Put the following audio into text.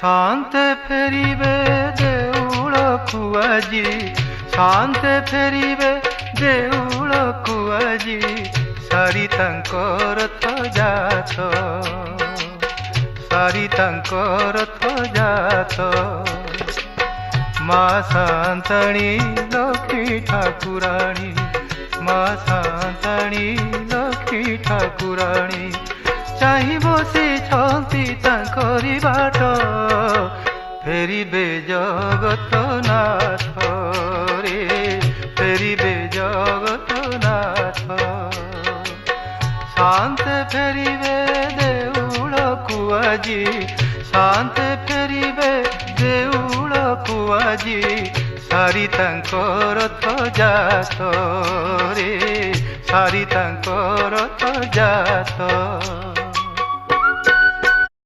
शांते फेरिबे देउळकु आजी शांते फेरिबे देउळकु आजी सारी तांकर जात सारी तांकर जात मा शांताणी लक्ष्मी ठाकुराणी मा शांताणी लक्ष्मी ठाकुराणी चाहि बसी तांकरी बाट फेरिबे जगतनाथ रे फेरिबे जगतनाथ शांते फेरिबे देउळकु आजी शांते फेरिबे देउळकु आजी सारी तांकर जात रे सारी तांकर जात।